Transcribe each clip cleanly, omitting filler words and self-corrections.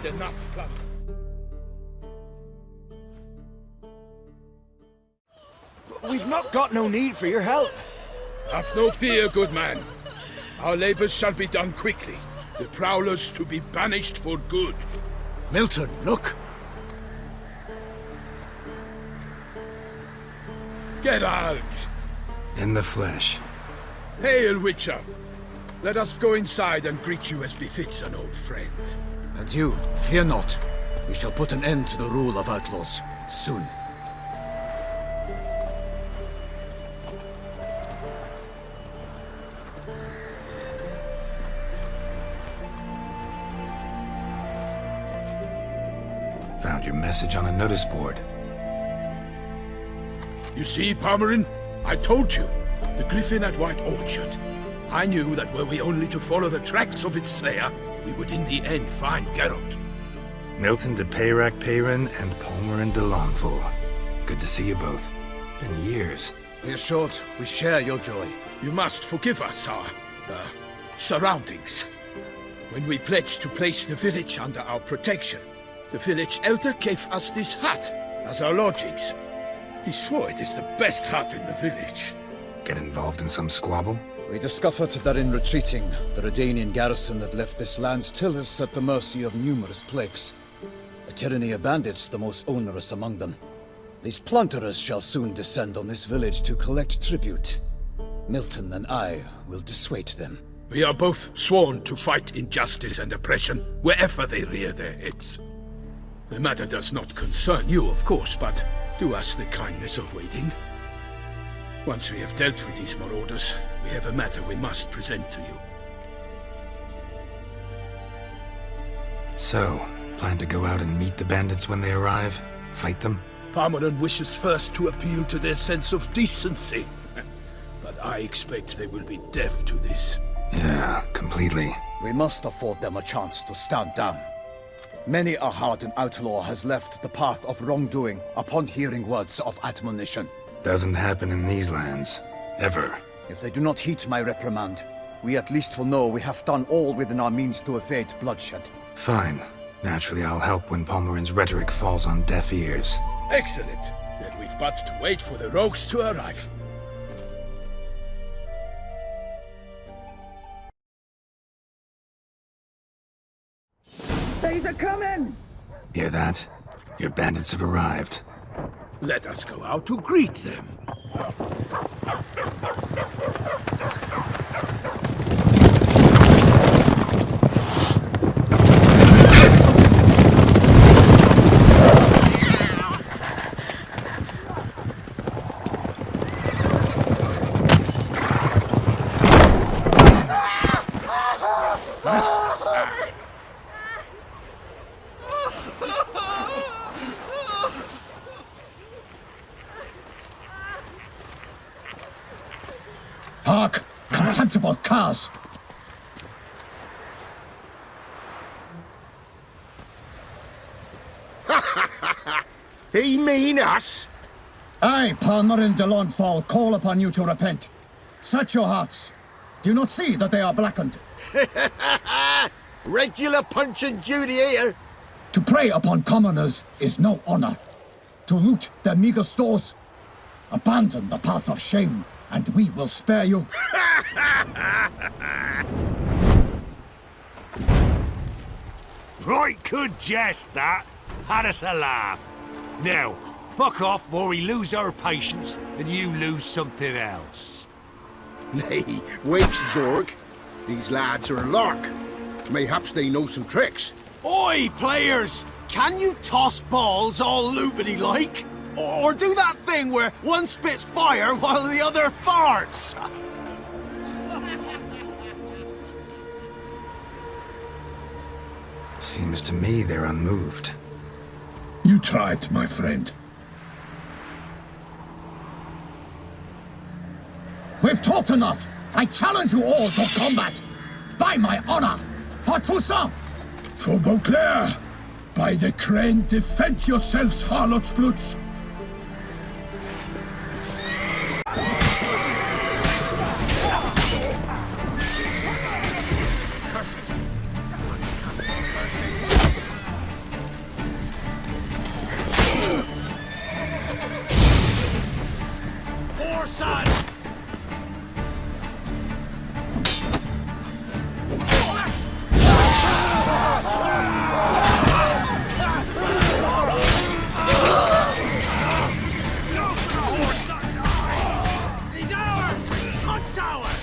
enough plasma. We've not got no need for your help. Have no fear, good man. Our labors shall be done quickly. The prowlers to be banished for good. Milton, look! Geralt! In the flesh. Hail, Witcher! Let us go inside and greet you as befits an old friend. And you, fear not. We shall put an end to the rule of outlaws, soon. Found your message on a notice board. You see, Palmerin? I told you. The griffin at White Orchard. I knew that were we only to follow the tracks of its slayer, we would in the end find Geralt. Milton de Peyrac Peyrin and Palmerin de Lawnful. Good to see you both. Been years. Be assured, we share your joy. You must forgive us our, surroundings. When we pledged to place the village under our protection, the village elder gave us this hut as our lodgings. He swore it is the best hut in the village. Get involved in some squabble? We discovered that in retreating, the Redanian garrison that left this land still is at the mercy of numerous plagues. A tyranny of bandits the most onerous among them. These plunderers shall soon descend on this village to collect tribute. Milton and I will dissuade them. We are both sworn to fight injustice and oppression wherever they rear their heads. The matter does not concern you, of course, but do us the kindness of waiting. Once we have dealt with these marauders, we have a matter we must present to you. So, plan to go out and meet the bandits when they arrive? Fight them? Palmerin wishes first to appeal to their sense of decency. But I expect they will be deaf to this. Yeah, completely. We must afford them a chance to stand down. Many a hardened outlaw has left the path of wrongdoing upon hearing words of admonition. Doesn't happen in these lands. Ever. If they do not heed my reprimand, we at least will know we have done all within our means to evade bloodshed. Fine. Naturally, I'll help when Palmerin's rhetoric falls on deaf ears. Excellent. Then we've but to wait for the rogues to arrive. They're coming! Hear that? Your bandits have arrived. Let us go out to greet them. Hark! Contemptible curs! He mean us? I, Palmerin de Lawnfall, call upon you to repent. Search your hearts. Do you not see that they are blackened? Regular punch and duty here. To prey upon commoners is no honor. To loot their meager stores, abandon the path of shame, and we will spare you. Right good jest, that. Had us a laugh. Now, fuck off before we lose our patience and you lose something else. Nay, wait, Zorg. These lads are a lark. Mayhaps they know some tricks. Oi, players! Can you toss balls all loopity like? Or do that thing where one spits fire while the other farts? Seems to me they're unmoved. You tried, my friend. We've talked enough. I challenge you all to combat. By my honor, for Toussaint. For Beauclair, by the crane, defend yourselves, harlots bloods. more, son! He's ours! Hunt's ours!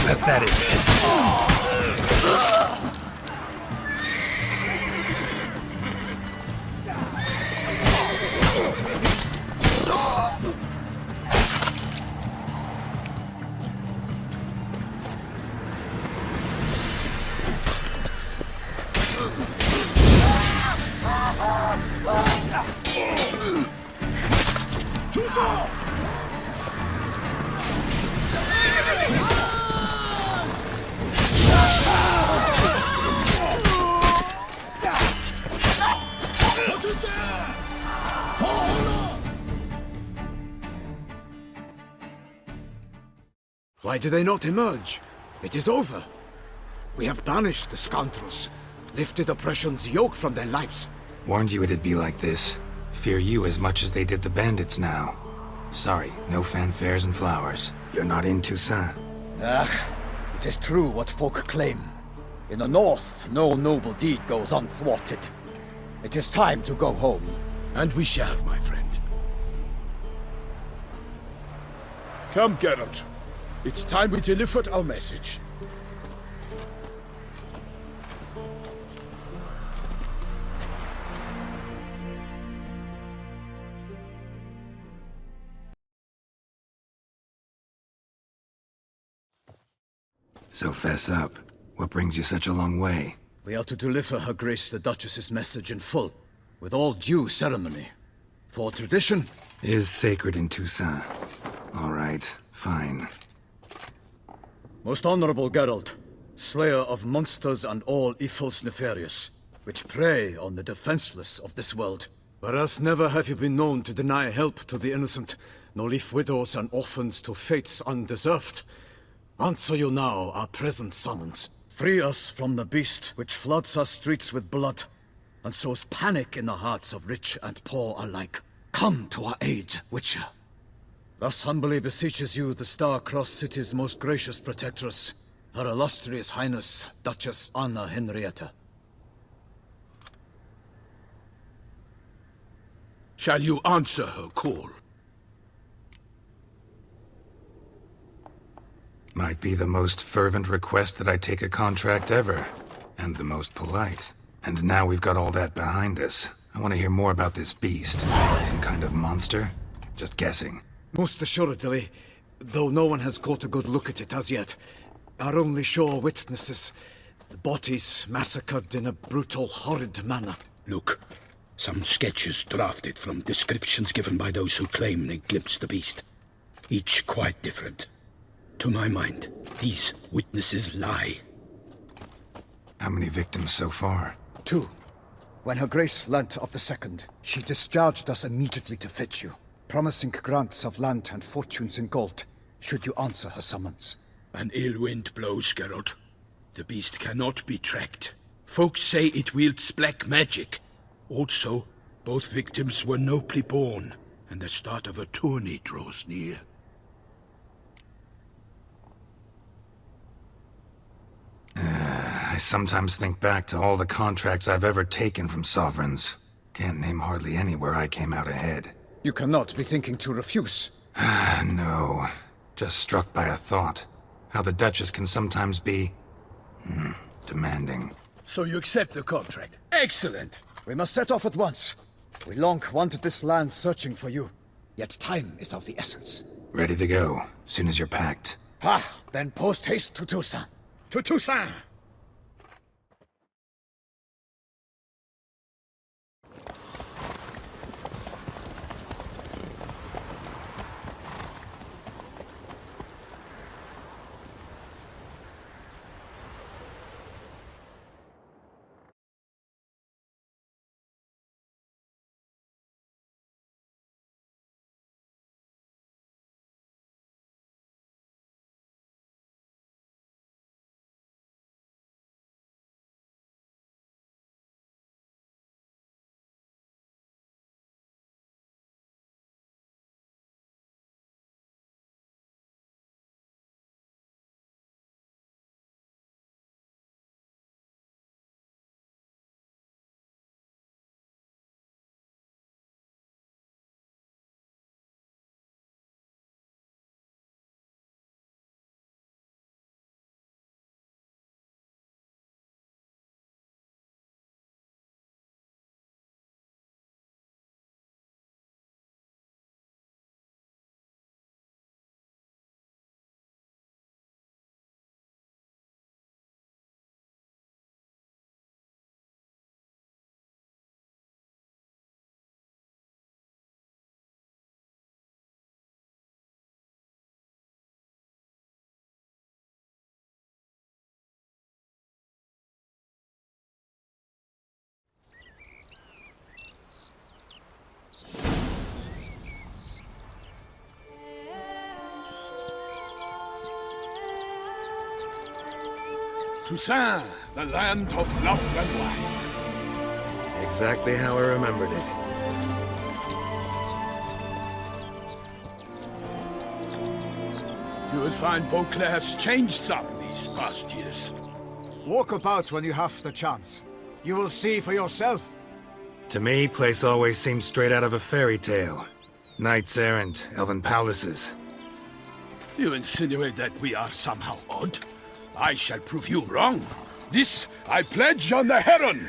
Pathetic. Why do they not emerge? It is over. We have banished the scoundrels, lifted oppression's yoke from their lives. Warned you it'd be like this. Fear you as much as they did the bandits now. Sorry, no fanfares and flowers. You're not in Toussaint. It is true what folk claim. In the north, no noble deed goes unthwarted. It is time to go home. And we shall, my friend. Come, Geralt. It's time we delivered our message. So fess up. What brings you such a long way? We are to deliver Her Grace the Duchess's message in full, with all due ceremony. For tradition Is sacred in Toussaint. All right, fine. Most honorable Geralt, slayer of monsters and all evils nefarious, which prey on the defenseless of this world. Whereas never have you been known to deny help to the innocent, nor leave widows and orphans to fates undeserved. Answer you now our present summons. Free us from the beast which floods our streets with blood, and sows panic in the hearts of rich and poor alike. Come to our aid, Witcher. Thus humbly beseeches you the Star-Crossed City's most gracious protectress, Her Illustrious Highness, Duchess Anna Henrietta. Shall you answer her call? Might be the most fervent request that I take a contract ever. And the most polite. And now we've got all that behind us. I want to hear more about this beast. Some kind of monster? Just guessing. Most assuredly, though no one has caught a good look at it as yet. Our only sure witnesses. The bodies massacred in a brutal, horrid manner. Look, some sketches drafted from descriptions given by those who claim they glimpsed the beast. Each quite different. To my mind, these witnesses lie. How many victims so far? 2. When Her Grace learnt of the second, she discharged us immediately to fetch you, promising grants of land and fortunes in gold, should you answer her summons. An ill wind blows, Geralt. The beast cannot be tracked. Folks say it wields black magic. Also, both victims were nobly born, and the start of a tourney draws near. I sometimes think back to all the contracts I've ever taken from sovereigns. Can't name hardly any where I came out ahead. You cannot be thinking to refuse. No. Just struck by a thought. How the Duchess can sometimes be... demanding. So you accept the contract? Excellent! We must set off at once. We long wanted this land searching for you, yet time is of the essence. Ready to go, soon as you're packed. Then post-haste to Toussaint. To Toussaint! Toussaint, the land of love and wine. Exactly how I remembered it. You will find Beauclair's changed some these past years. Walk about when you have the chance. You will see for yourself. To me, place always seemed straight out of a fairy tale. Knights errant, elven palaces. You insinuate that we are somehow odd? I shall prove you wrong. This I pledge on the Heron!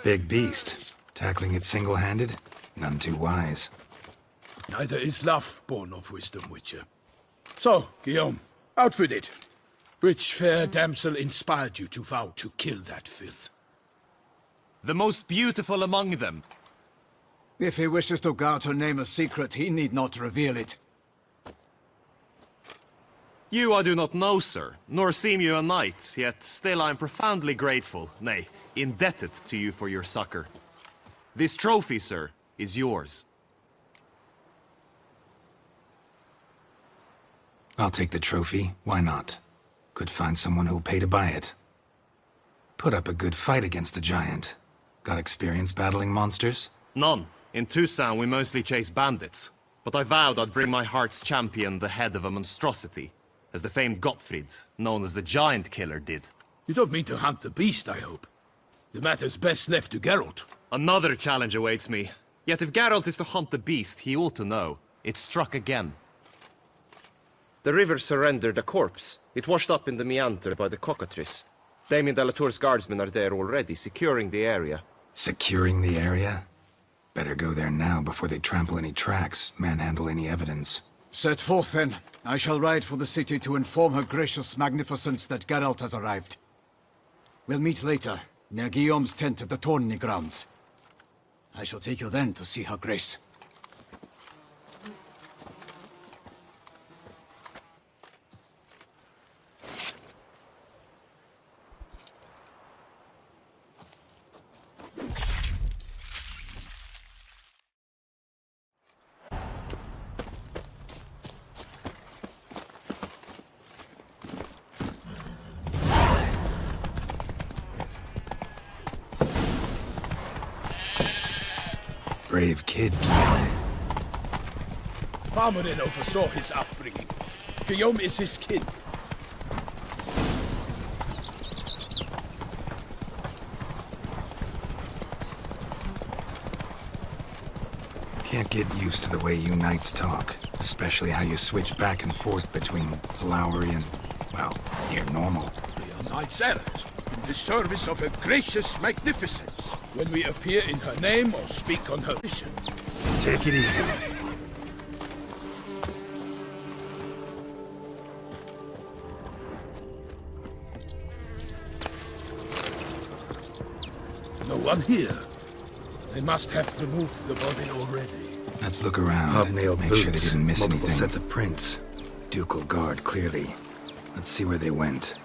Big beast. Tackling it single-handed? None too wise. Neither is love born of wisdom, Witcher. So, Guillaume, out with it. Which fair damsel inspired you to vow to kill that filth? The most beautiful among them. If he wishes to guard her name a secret, he need not reveal it. You I do not know, sir, nor seem you a knight, yet still I am profoundly grateful, nay, indebted to you for your succor. This trophy, sir, is yours. I'll take the trophy, why not? Could find someone who'll pay to buy it. Put up a good fight against the giant. Got experience battling monsters? None. In Tucson we mostly chase bandits, but I vowed I'd bring my heart's champion the head of a monstrosity, as the famed Gottfried, known as the Giant Killer, did. You don't mean to hunt the beast, I hope. The matter's best left to Geralt. Another challenge awaits me. Yet if Geralt is to hunt the beast, he ought to know. It struck again. The river surrendered a corpse. It washed up in the meander by the cockatrice. Damien de la Tour's guardsmen are there already, securing the area. Securing the area? Better go there now before they trample any tracks, manhandle any evidence. Set forth, then. I shall ride for the city to inform her gracious magnificence that Geralt has arrived. We'll meet later, near Guillaume's tent at the tourney grounds. I shall take you then to see her grace. Brave kid, Guillaume. Farmerin oversaw his upbringing. Guillaume is his kin. Can't get used to the way you knights talk, especially how you switch back and forth between flowery and, well, near normal. We are knights errant, in the service of her gracious magnificence, when we appear in her name or speak on her mission. Take it easy. No one here. They must have removed the body already. Let's look around. Hobnailed Make boots, sure they didn't miss multiple anything. sets of prints. Ducal guard, clearly. Let's see where they went.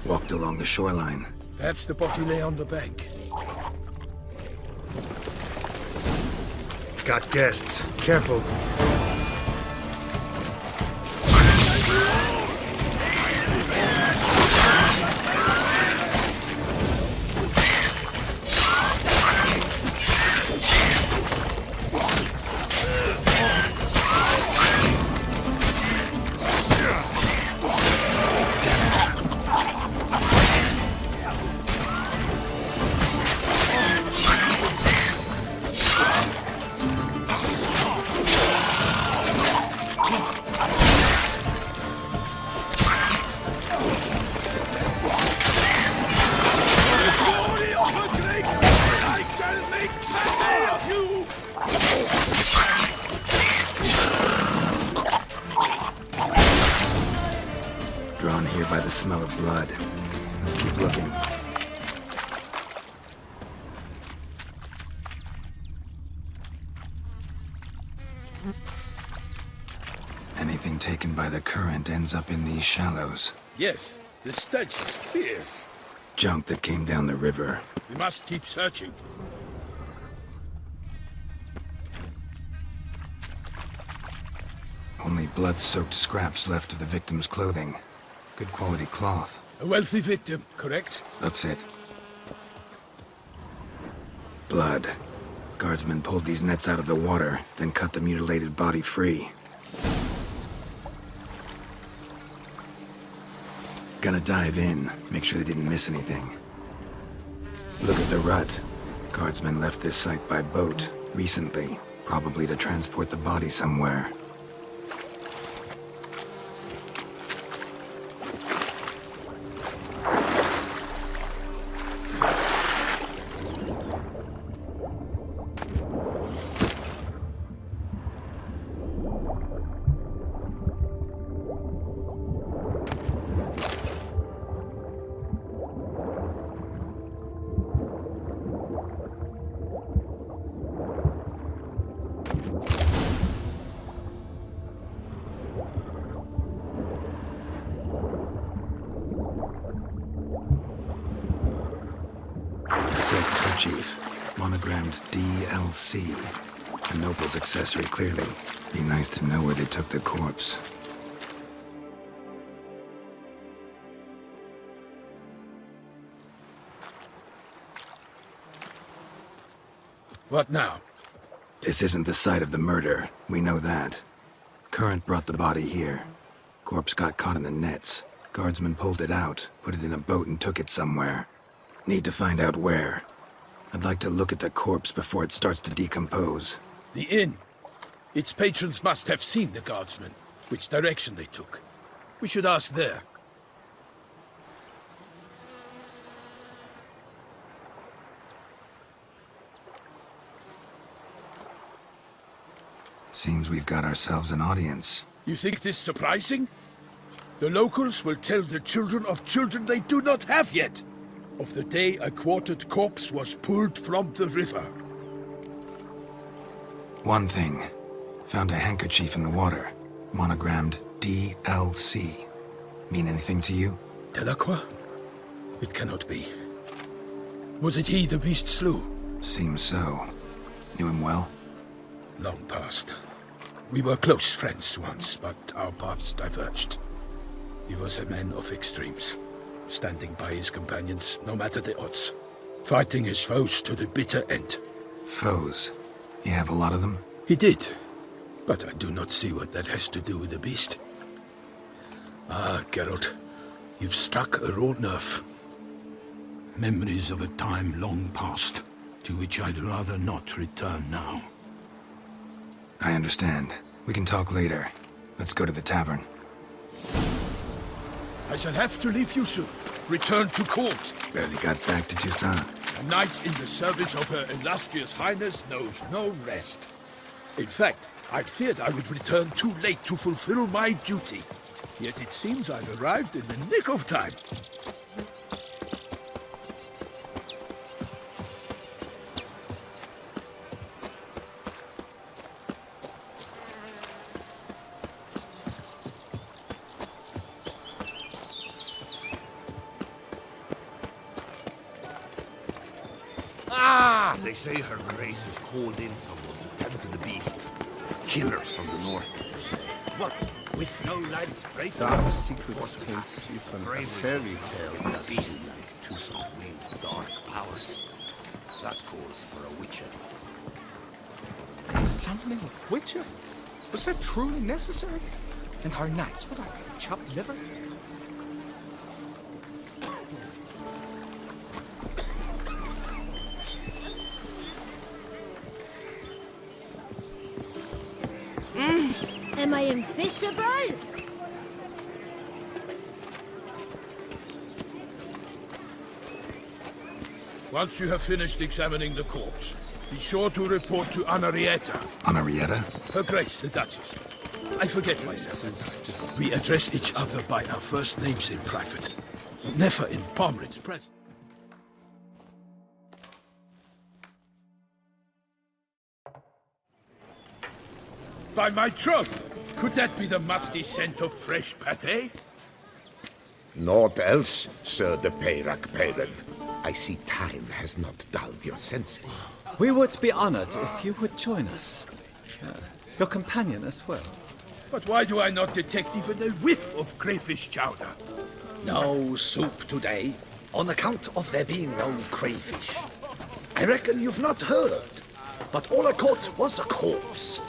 Walked along the shoreline. Perhaps the body lay on the bank. Got guests. Careful. Drawn here by the smell of blood. Let's keep looking. Anything taken by the current ends up in these shallows. Yes, the stench is fierce. Junk that came down the river. We must keep searching. Only blood-soaked scraps left of the victim's clothing. Good quality cloth. A wealthy victim, correct? Looks it. Blood. Guardsmen pulled these nets out of the water, then cut the mutilated body free. Gonna dive in, make sure they didn't miss anything. Look at the rut. Guardsmen left this site by boat, recently, probably to transport the body somewhere. handkerchief, monogrammed DLC. A noble's accessory, clearly. Be nice to know where they took the corpse. What now? This isn't the site of the murder. We know that. Current brought the body here. Corpse got caught in the nets. Guardsmen pulled it out, put it in a boat and took it somewhere. Need to find out where. I'd like to look at the corpse before it starts to decompose. The inn. Its patrons must have seen the guardsmen, which direction they took. We should ask there. Seems we've got ourselves an audience. You think this surprising? The locals will tell the children of children they do not have yet, of the day a quartered corpse was pulled from the river. One thing. Found a handkerchief in the water. Monogrammed DLC. Mean anything to you? Delacroix? It cannot be. Was it he the beast slew? Seems so. Knew him well? Long past. We were close friends once, but our paths diverged. He was a man of extremes, standing by his companions no matter the odds, fighting his foes to the bitter end. Foes? You have a lot of them? He did, but I do not see what that has to do with the beast. Ah, Geralt, you've struck a raw nerve. Memories of a time long past, to which I'd rather not return now. I understand. We can talk later. Let's go to the tavern. I shall have to leave you soon. Return to court. Barely got back to Toussaint. A knight in the service of Her Illustrious Highness knows no rest. In fact, I'd feared I would return too late to fulfill my duty. Yet it seems I've arrived in the nick of time. They say her grace has called in someone to tend to the beast. Killer from the north, they say. What? With no lads brave That secret hints even a fairy tale. The beast like Toussaint wields dark powers. That calls for a witcher. Summoning a witcher? Was that truly necessary? And our knights were like chopped liver? Am I invisible? Once you have finished examining the corpse, be sure to report to Anarietta. Anarietta? Her Grace, the Duchess. I forget myself. We address each other by our first names in private. Never in Pomred's presence. By my troth! Could that be the musty scent of fresh pâté? Naught else, Sir de Peyrac-Peyran. I see time has not dulled your senses. We would be honored if you would join us. Your companion as well. But why do I not detect even a whiff of crayfish chowder? No soup today, on account of there being no crayfish. I reckon you've not heard, but all I caught was a corpse.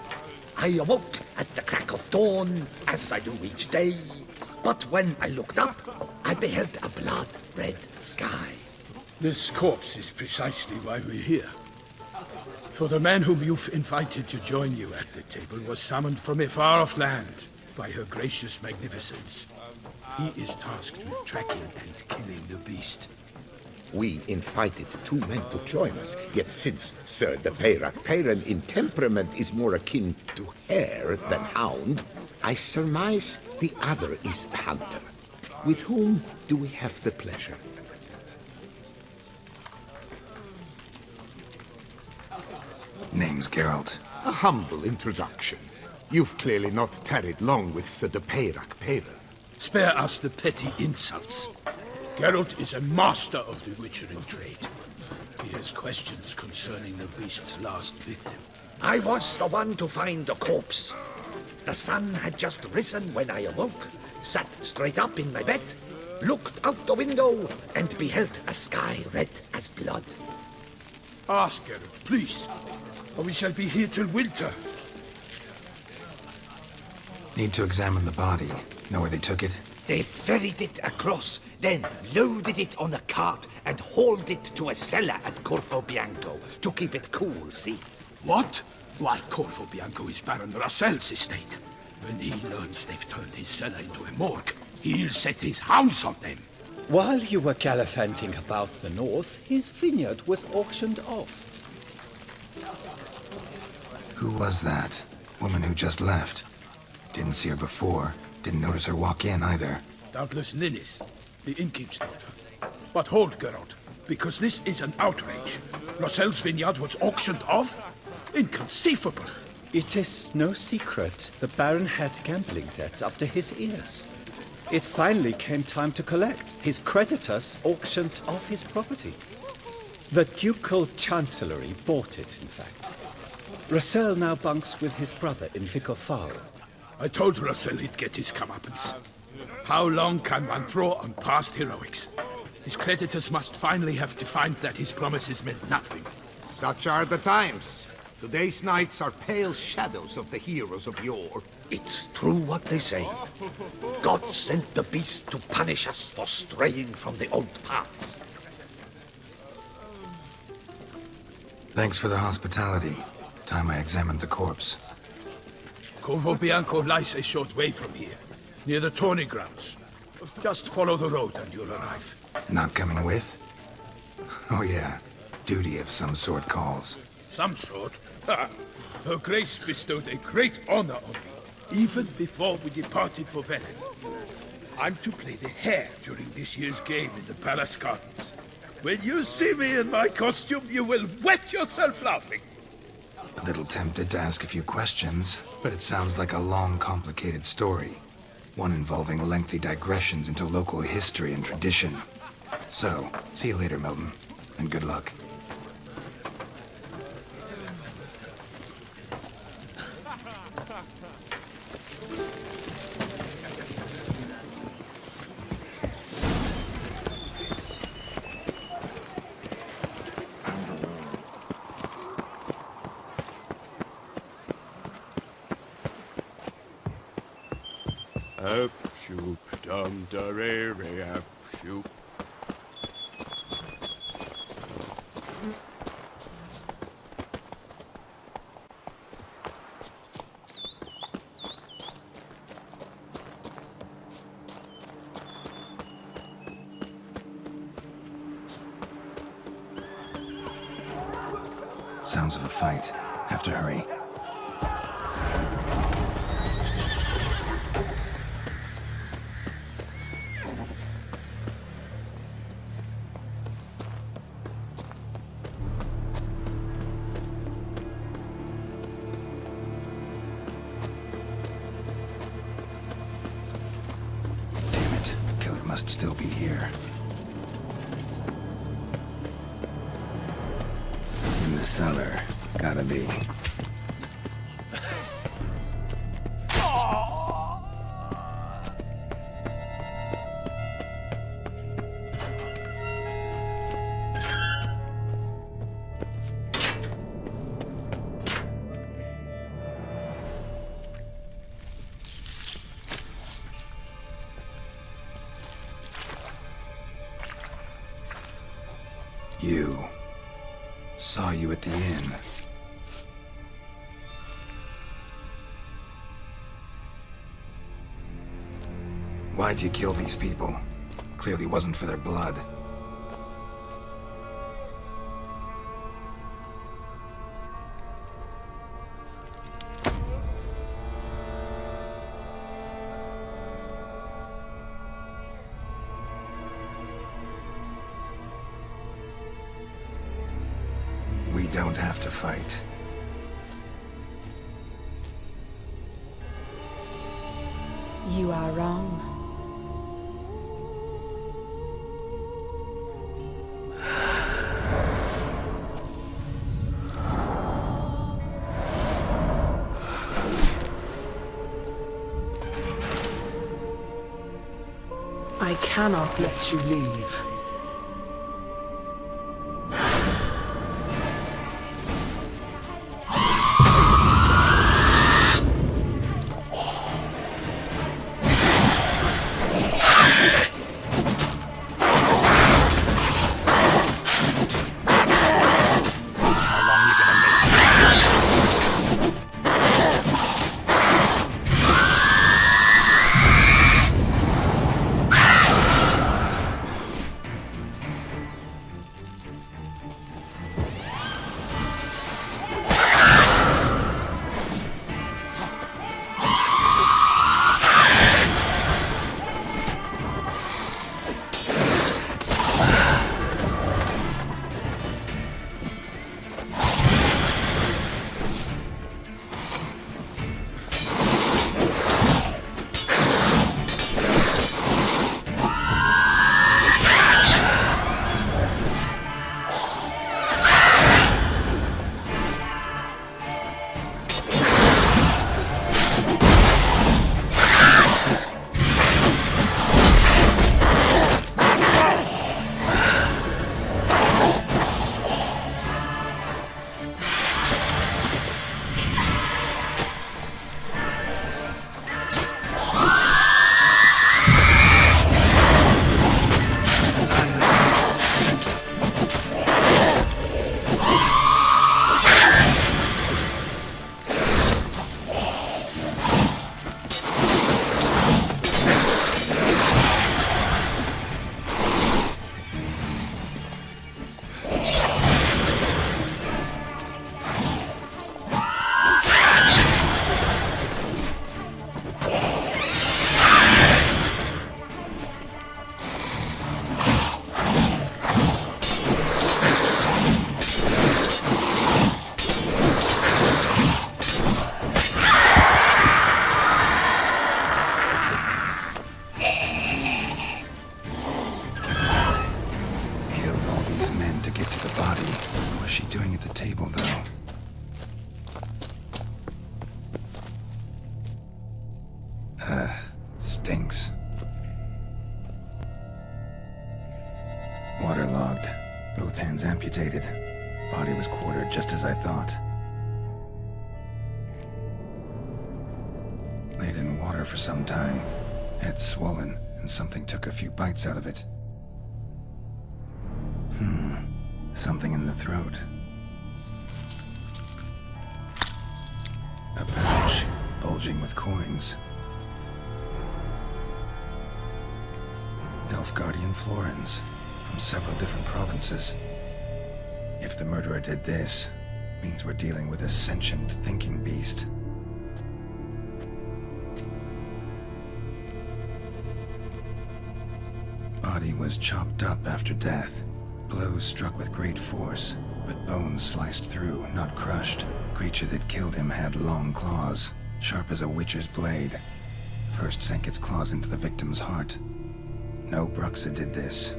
I awoke at the crack of dawn, as I do each day, but when I looked up, I beheld a blood-red sky. This corpse is precisely why we're here. For the man whom you've invited to join you at the table was summoned from a far-off land by her gracious magnificence. He is tasked with tracking and killing the beast. We invited two men to join us, yet since Sir de Peyrac-Peyran in temperament is more akin to hare than hound, I surmise the other is the hunter. With whom do we have the pleasure? Name's Geralt. A humble introduction. You've clearly not tarried long with Sir de Peyrac-Peyran. Spare us the petty insults. Geralt is a master of the witchering trade. He has questions concerning the beast's last victim. I was the one to find the corpse. The sun had just risen when I awoke, sat straight up in my bed, looked out the window, and beheld a sky red as blood. Ask, Geralt, please, or we shall be here till winter. Need to examine the body. Know where they took it? They ferried it across, then loaded it on a cart and hauled it to a cellar at Corvo Bianco to keep it cool, see? What? Why, Corvo Bianco is Baron Russell's estate. When he learns they've turned his cellar into a morgue, he'll set his hounds on them. While you were gallivanting about the north, his vineyard was auctioned off. Who was that? Woman who just left. Didn't see her before. Didn't notice her walk in either. Doubtless Linnis, the innkeep's daughter. But hold, Geralt, because this is an outrage. Russell's vineyard was auctioned off? Inconceivable. It is no secret the Baron had gambling debts up to his ears. It finally came time to collect. His creditors auctioned off his property. The Ducal Chancellery bought it, in fact. Russell now bunks with his brother in Vicofaro. I told Russell he'd get his comeuppance. How long can one throw on past heroics? His creditors must finally have defined that his promises meant nothing. Such are the times. Today's knights are pale shadows of the heroes of yore. It's true what they say. God sent the beast to punish us for straying from the old paths. Thanks for the hospitality. Time I examined the corpse. Corvo Bianco lies a short way from here, near the tourney grounds. Just follow the road and you'll arrive. Not coming with? Oh yeah, duty of some sort calls. Some sort? Her Grace bestowed a great honor on me, even before we departed for Velen. I'm to play the hare during this year's game in the palace gardens. When you see me in my costume, you will wet yourself laughing. A little tempted to ask a few questions, but it sounds like a long, complicated story. One involving lengthy digressions into local history and tradition. So, see you later, Milton, and good luck. Up, shoop, dum, da, re, re, up, shoop. Sounds of a fight. Have to hurry. Must still be here. In the cellar. Gotta be. You. Saw you at the inn. Why'd you kill these people? Clearly wasn't for their blood. We don't have to fight. You are wrong. I cannot let you leave. Stinks. Waterlogged. Both hands amputated. Body was quartered just as I thought. Laid in water for some time. Head swollen, and something took a few bites out of it. Something in the throat. A pouch, bulging with coins. Nilfgaardian florins, from several different provinces. If the murderer did this, means we're dealing with a sentient thinking beast. Body was chopped up after death. Blows struck with great force, but bones sliced through, not crushed. Creature that killed him had long claws, sharp as a witcher's blade. First sank its claws into the victim's heart. No Bruxa did this.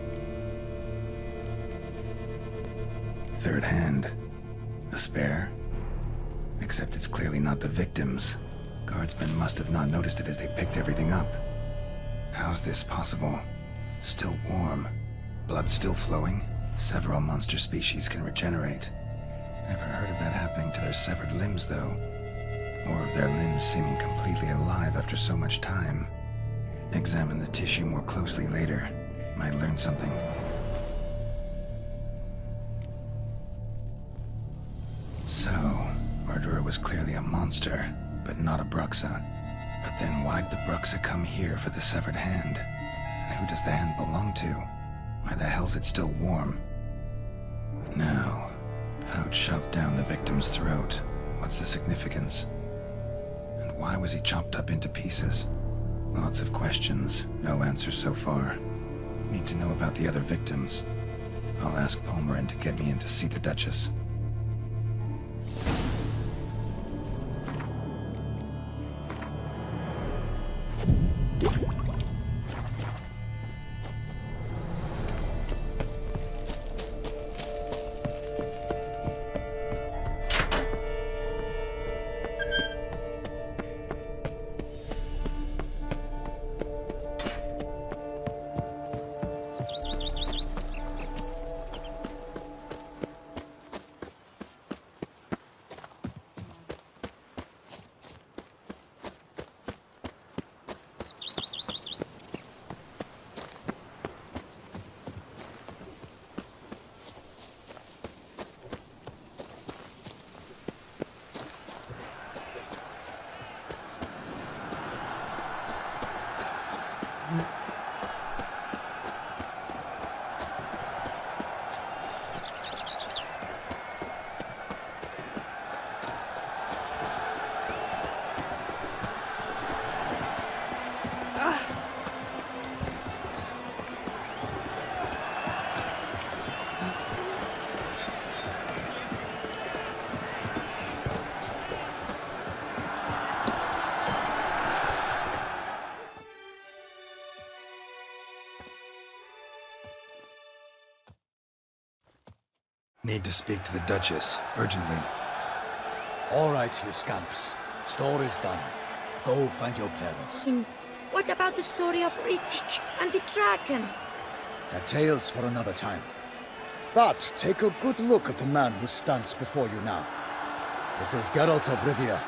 Third hand. A spare? Except it's clearly not the victim's. Guardsmen must have not noticed it as they picked everything up. How's this possible? Still warm. Blood still flowing? Several monster species can regenerate. Never heard of that happening to their severed limbs, though. Or of their limbs seeming completely alive after so much time. Examine the tissue more closely later. Might learn something. So, murderer was clearly a monster, but not a Bruxa. But then why'd the Bruxa come here for the severed hand? And who does the hand belong to? Why the hell's it still warm? Now, pouch shoved down the victim's throat. What's the significance? And why was he chopped up into pieces? Lots of questions, no answers so far. Need to know about the other victims. I'll ask Palmerin to get me in to see the Duchess. Need to speak to the Duchess, urgently. All right, you scamps. Story's done. Go find your parents. What about the story of Rittik and the dragon? They're tales for another time. But take a good look at the man who stands before you now. This is Geralt of Rivia,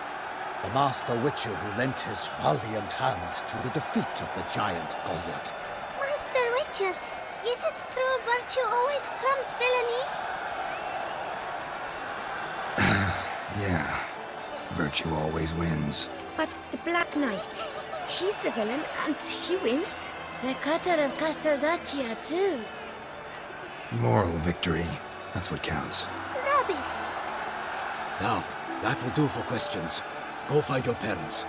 the master witcher who lent his valiant hand to the defeat of the giant Goliath. Master Witcher, is it true virtue always trumps villainy? Yeah. Virtue always wins. But the Black Knight, he's a villain and he wins. The cutter of Casteldacia too. Moral victory. That's what counts. Rubbish. Now, that will do for questions. Go find your parents.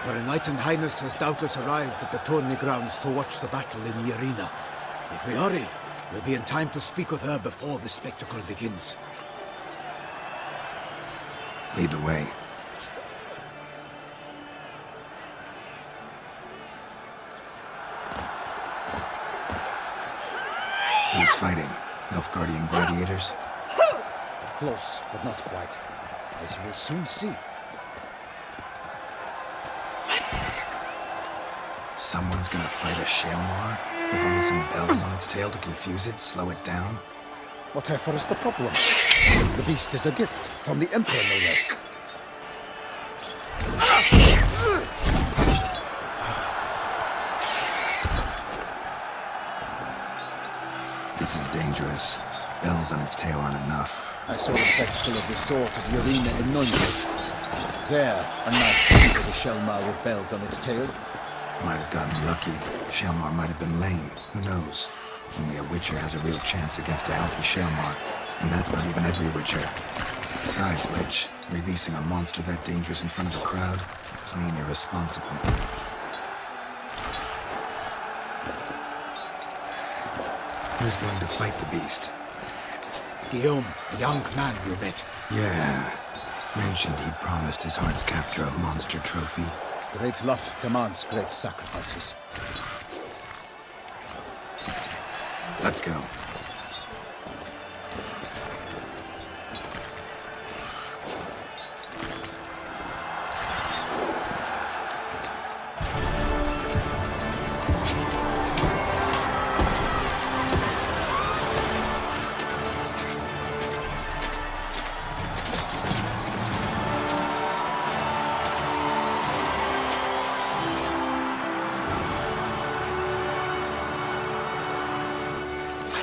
Her Enlightened Highness has doubtless arrived at the tourney grounds to watch the battle in the arena. If we hurry, we'll be in time to speak with her before the spectacle begins. Lead the way. Who's fighting? Nilfgaardian gladiators? Close, but not quite. As you will soon see. Someone's gonna fight a Shelmar? With only some bells on its tail to confuse it, slow it down? Whatever is the problem? The beast is a gift from the Emperor, no less. This is dangerous. Bells on its tail aren't enough. I saw the spectacle of the sword of the arena in Nunez. There, a nice picture of a Shelmar with bells on its tail. Might have gotten lucky. Shelmar might have been lame. Who knows? Only a Witcher has a real chance against a healthy Shelmar. And that's not even every Witcher. Besides which, releasing a monster that dangerous in front of a crowd? Plain irresponsible. Who's going to fight the beast? Guillaume, a young man you met. Yeah. Mentioned he'd promised his heart's capture a monster trophy. Great love demands great sacrifices. Let's go.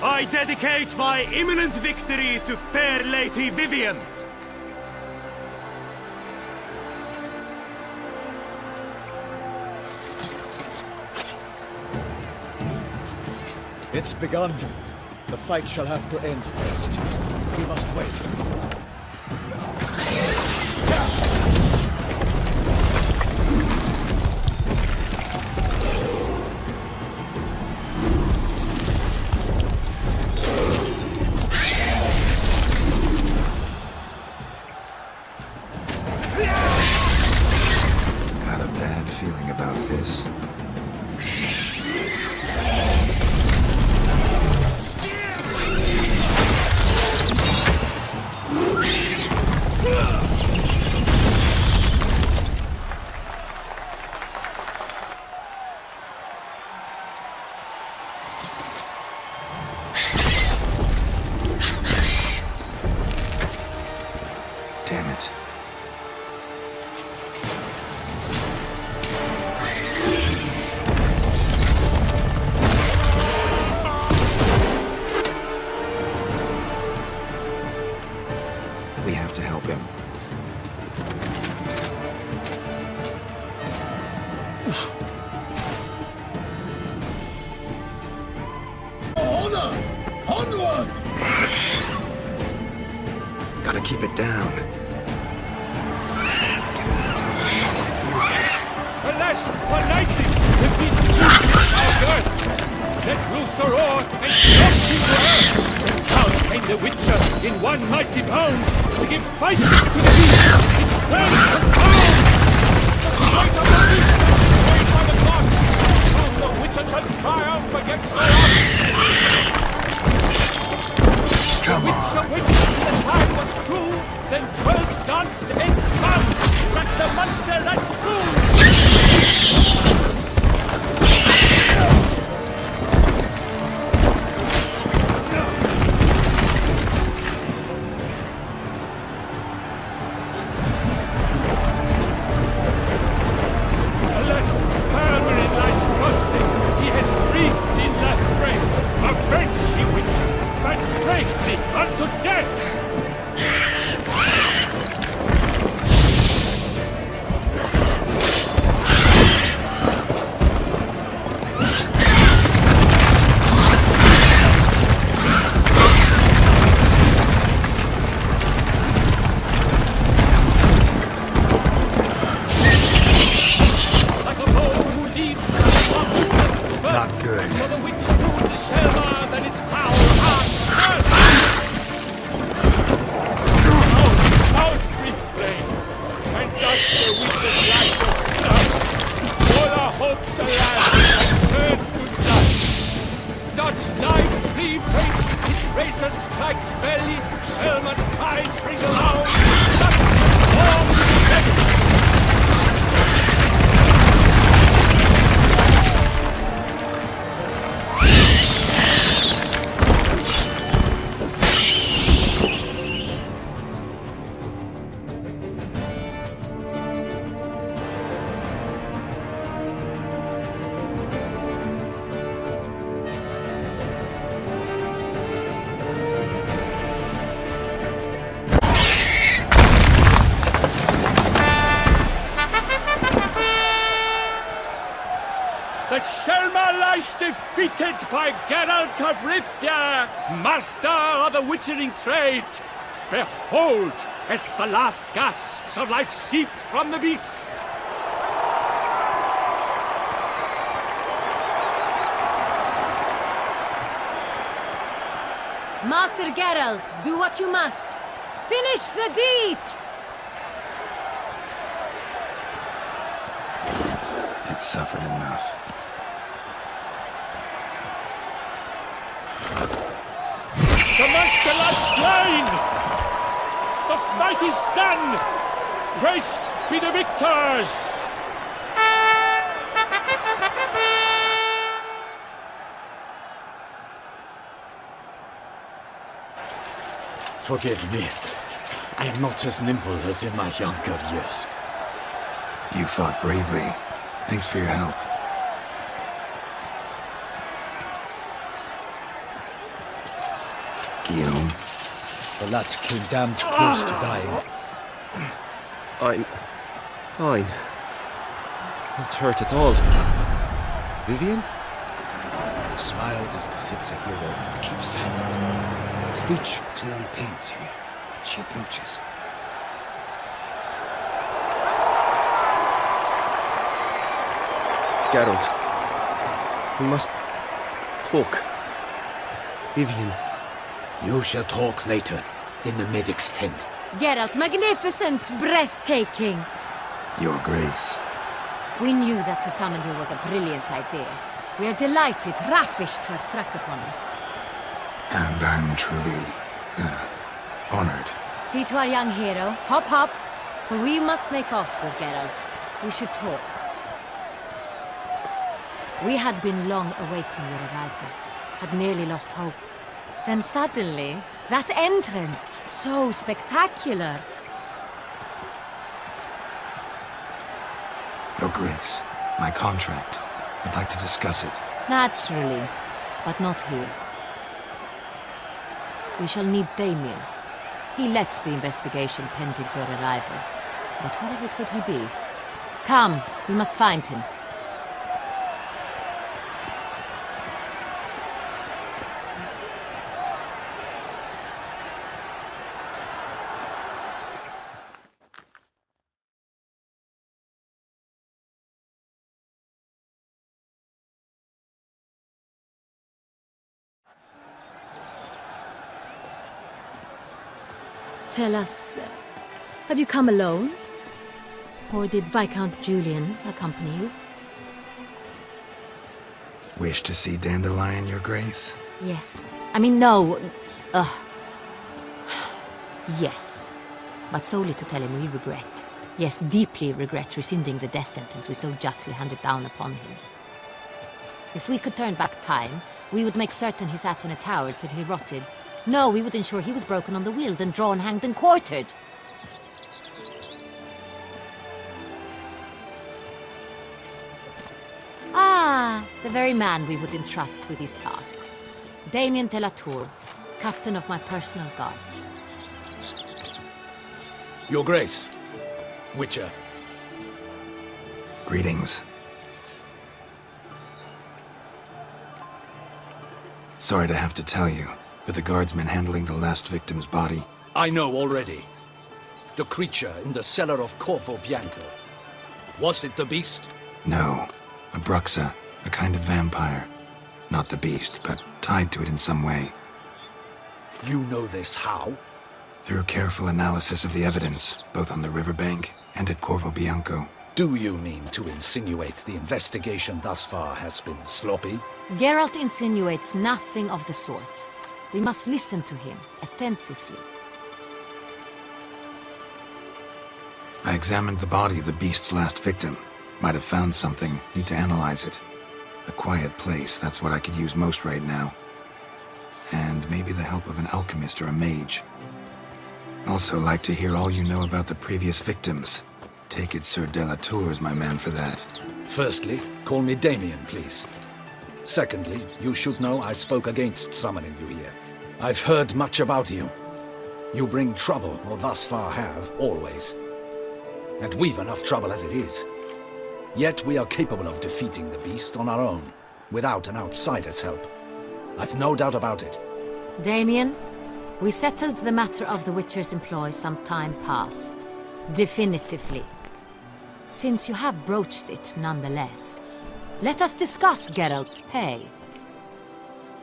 I dedicate my imminent victory to fair Lady Vivian. It's begun. The fight shall have to end first. We must wait. Got a bad feeling about this. Damn it. We have to help him. Honor! Onward! Gotta keep it down. Alas, for lightning, the beast moves our girth. Let loose the roar and stop you to earth. Down came the Witcher in one mighty bound to give fight to the beast. Its burns confound. The fight of the beast, carried by the gods. Song of Witcher Witcher shall triumph against the odds! The Witcher witnessed till the time was true, then twirled, danced, and spun, struck the monster right through! Defeated by Geralt of Rivia, master of the witchering trade. Behold, as the last gasps of life seep from the beast. Master Geralt, do what you must. Finish the deed! It suffered enough. The monster lies slain! The fight is done! Praised be the victors! Forgive me. I am not as nimble as in my younger years. You fought bravely. Thanks for your help. Guillaume. The lad came damned close to dying. I'm fine. Not hurt at all. Vivian? Smile as befits a hero and keep silent. Speech clearly pains you. She approaches. Geralt. We must talk. Vivian. You shall talk later, in the medic's tent. Geralt, magnificent, breathtaking. Your Grace. We knew that to summon you was a brilliant idea. We are delighted, ravished to have struck upon it. And I'm truly, honored. See to our young hero. Hop, hop. For we must make off with Geralt. We should talk. We had been long awaiting your arrival. Had nearly lost hope. Then suddenly, that entrance, so spectacular. Your Grace, my contract. I'd like to discuss it. Naturally, but not here. We shall need Damien. He led the investigation pending your arrival. But wherever could he be? Come, we must find him. Tell us, have you come alone? Or did Viscount Julian accompany you? Wish to see Dandelion, Your Grace? Yes. I mean, no. Yes. But solely to tell him we regret. Yes, deeply regret rescinding the death sentence we so justly handed down upon him. If we could turn back time, we would make certain he sat in a tower till he rotted. No, we would ensure he was broken on the wheel, then drawn, hanged, and quartered. Ah, the very man we would entrust with these tasks. Damien de la Tour, captain of my personal guard. Your Grace. Witcher. Greetings. Sorry to have to tell you, but the guardsman handling the last victim's body... I know already. The creature in the cellar of Corvo Bianco. Was it the beast? No. A Bruxa, a kind of vampire. Not the beast, but tied to it in some way. You know this how? Through careful analysis of the evidence, both on the riverbank and at Corvo Bianco. Do you mean to insinuate the investigation thus far has been sloppy? Geralt insinuates nothing of the sort. We must listen to him attentively. I examined the body of the beast's last victim. Might have found something. Need to analyze it. A quiet place, that's what I could use most right now. And maybe the help of an alchemist or a mage. Also like to hear all you know about the previous victims. Take it Sir de la Tour is my man for that. Firstly, call me Damien, please. Secondly, you should know I spoke against summoning you here. I've heard much about you. You bring trouble, or thus far have, always. And we've enough trouble as it is. Yet we are capable of defeating the beast on our own, without an outsider's help. I've no doubt about it. Damien, we settled the matter of the Witcher's employ some time past. Definitively. Since you have broached it nonetheless, let us discuss Geralt's pay.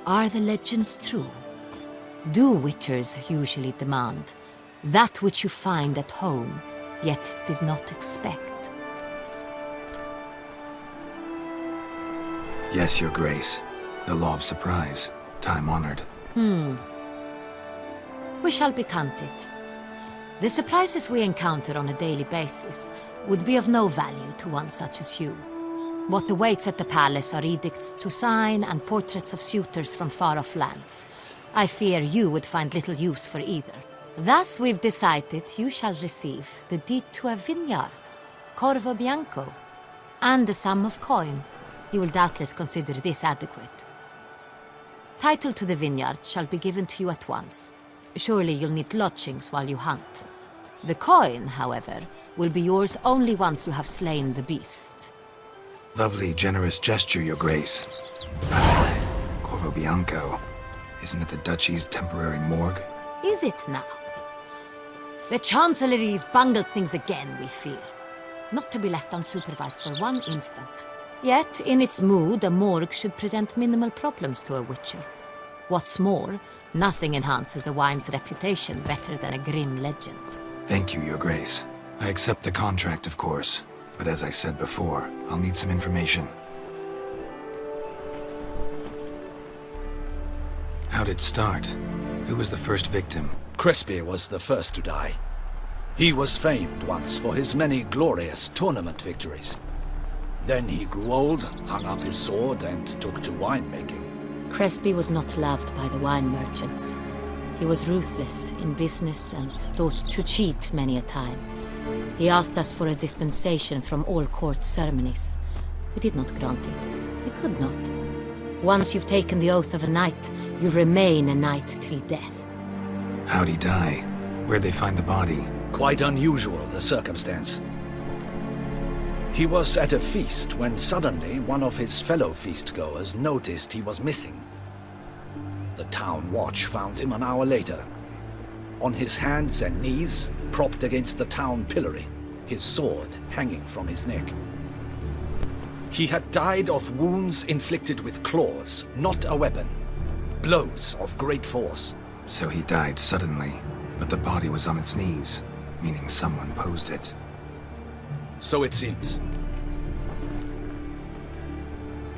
Are the legends true? Do Witchers usually demand that which you find at home, yet did not expect? Yes, Your Grace. The law of surprise. Time-honored. We shall be candid. The surprises we encounter on a daily basis would be of no value to one such as you. What awaits at the palace are edicts to sign and portraits of suitors from far-off lands. I fear you would find little use for either. Thus we've decided you shall receive the deed to a vineyard, Corvo Bianco, and a sum of coin. You will doubtless consider this adequate. Title to the vineyard shall be given to you at once. Surely you'll need lodgings while you hunt. The coin, however, will be yours only once you have slain the beast. Lovely, generous gesture, Your Grace. Corvo Bianco. Isn't it the Duchy's temporary morgue? Is it now? The Chancellery's bungled things again, we fear. Not to be left unsupervised for one instant. Yet, in its mood, a morgue should present minimal problems to a Witcher. What's more, nothing enhances a wine's reputation better than a grim legend. Thank you, Your Grace. I accept the contract, of course. But as I said before, I'll need some information. How'd it start? Who was the first victim? Crespi was the first to die. He was famed once for his many glorious tournament victories. Then he grew old, hung up his sword, and took to winemaking. Crespi was not loved by the wine merchants. He was ruthless in business and thought to cheat many a time. He asked us for a dispensation from all court ceremonies. We did not grant it. We could not. Once you've taken the oath of a knight, you remain a knight till death. How'd he die? Where'd they find the body? Quite unusual, the circumstance. He was at a feast when suddenly one of his fellow feastgoers noticed he was missing. The town watch found him an hour later. On his hands and knees, propped against the town pillory, his sword hanging from his neck. He had died of wounds inflicted with claws, not a weapon. Blows of great force. So he died suddenly, but the body was on its knees, meaning someone posed it. So it seems.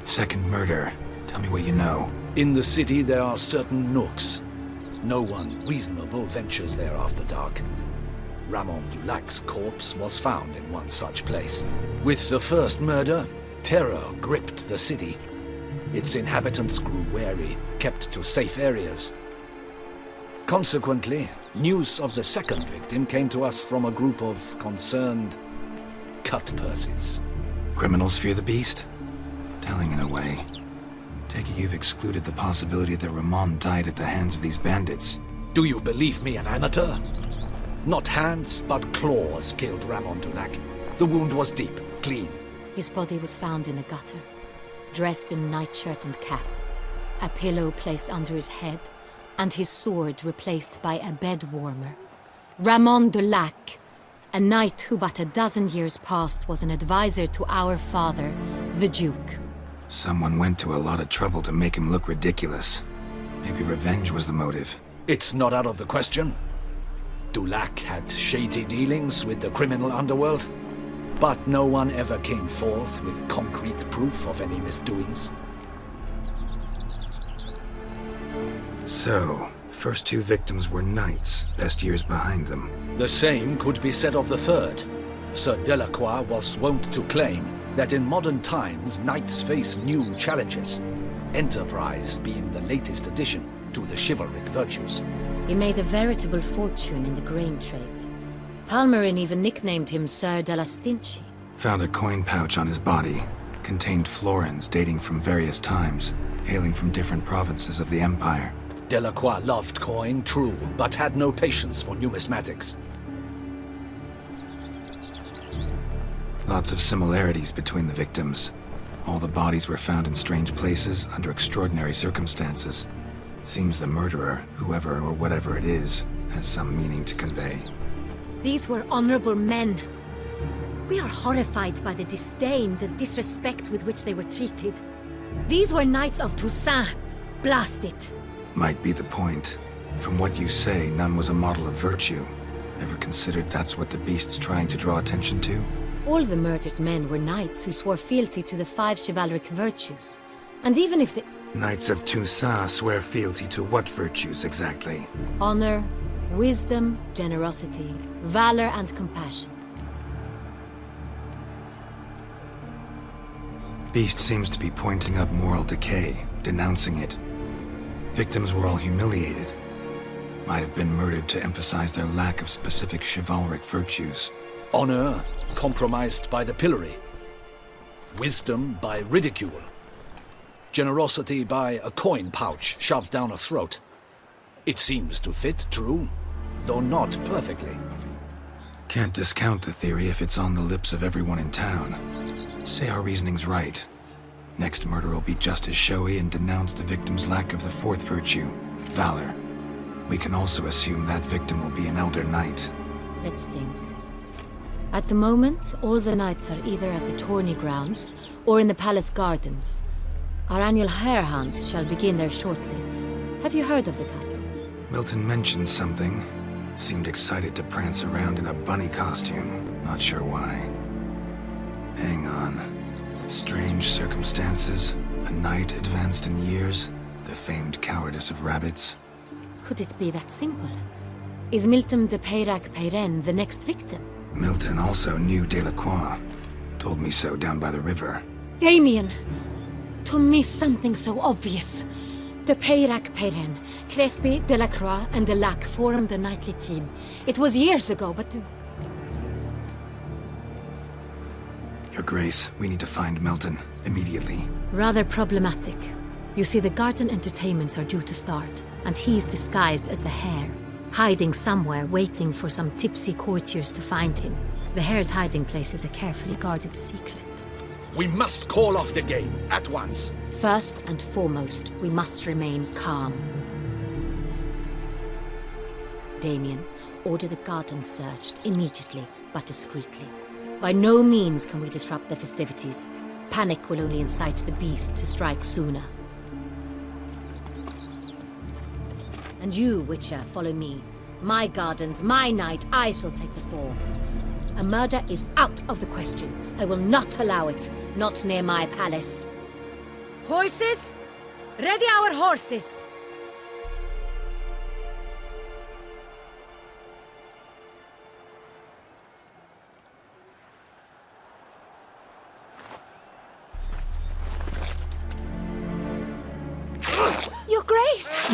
Second murder. Tell me what you know. In the city, there are certain nooks. No one reasonable ventures there after dark. Ramon Dulac's corpse was found in one such place. With the first murder, terror gripped the city. Its inhabitants grew wary, kept to safe areas. Consequently, news of the second victim came to us from a group of concerned cut-purses. Criminals fear the beast? Telling in a way. Take it you've excluded the possibility that Ramon died at the hands of these bandits. Do you believe me an amateur? Not hands, but claws killed Ramon Dulac. The wound was deep, clean. His body was found in the gutter, dressed in nightshirt and cap, a pillow placed under his head, and his sword replaced by a bed warmer. Ramon Dulac, a knight who but a dozen years past was an advisor to our father, the Duke. Someone went to a lot of trouble to make him look ridiculous. Maybe revenge was the motive. It's not out of the question. Dulac had shady dealings with the criminal underworld, but no one ever came forth with concrete proof of any misdoings. So, first two victims were knights, best years behind them. The same could be said of the third. Sir Delacroix was wont to claim that in modern times knights face new challenges, enterprise being the latest addition to the chivalric virtues. He made a veritable fortune in the grain trade. Palmerin even nicknamed him Sir de la Stinchi. Found a coin pouch on his body. Contained florins dating from various times, hailing from different provinces of the Empire. Delacroix loved coin, true, but had no patience for numismatics. Lots of similarities between the victims. All the bodies were found in strange places under extraordinary circumstances. Seems the murderer, whoever or whatever it is, has some meaning to convey. These were honorable men. We are horrified by the disdain, the disrespect with which they were treated. These were knights of Toussaint. Blast it. Might be the point. From what you say, none was a model of virtue. Ever considered that's what the beast's trying to draw attention to? All the murdered men were knights who swore fealty to the 5 chivalric virtues. And even if the... Knights of Toussaint swear fealty to what virtues exactly? Honor, wisdom, generosity, valor, and compassion. Beast seems to be pointing up moral decay, denouncing it. Victims were all humiliated. Might have been murdered to emphasize their lack of specific chivalric virtues. Honor compromised by the pillory. Wisdom by ridicule. Generosity by a coin pouch shoved down a throat. It seems to fit, true, though not perfectly. Can't discount the theory if it's on the lips of everyone in town. Say our reasoning's right. Next murder will be just as showy and denounce the victim's lack of the 4th virtue, valor. We can also assume that victim will be an elder knight. Let's think. At the moment, all the knights are either at the tourney grounds or in the palace gardens. Our annual hare hunt shall begin there shortly. Have you heard of the custom? Milton mentioned something. Seemed excited to prance around in a bunny costume. Not sure why. Hang on. Strange circumstances. A knight advanced in years. The famed cowardice of rabbits. Could it be that simple? Is Milton de Peyrac-Peyren the next victim? Milton also knew Delacroix. Told me so down by the river. Damien! To miss something so obvious. De Peyrac-Peyren, Crespi, Delacroix, and Delac formed a knightly team. It was years ago, but... Your Grace, we need to find Milton, immediately. Rather problematic. You see, the garden entertainments are due to start, and he's disguised as the hare, hiding somewhere, waiting for some tipsy courtiers to find him. The hare's hiding place is a carefully guarded secret. We must call off the game, at once. First and foremost, we must remain calm. Damien, order the garden searched immediately, but discreetly. By no means can we disrupt the festivities. Panic will only incite the beast to strike sooner. And you, Witcher, follow me. My gardens, my night, I shall take the fall. A murder is out of the question. I will not allow it. Not near my palace. Horses, Ready our horses! Your Grace!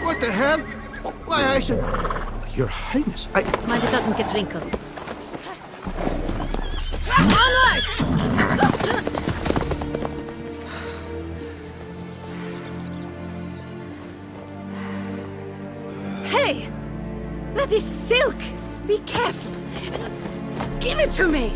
What the hell? Why, I said... Your Highness, Mind it doesn't get wrinkled. Onward! Hey! That is silk! Be careful! Give it to me!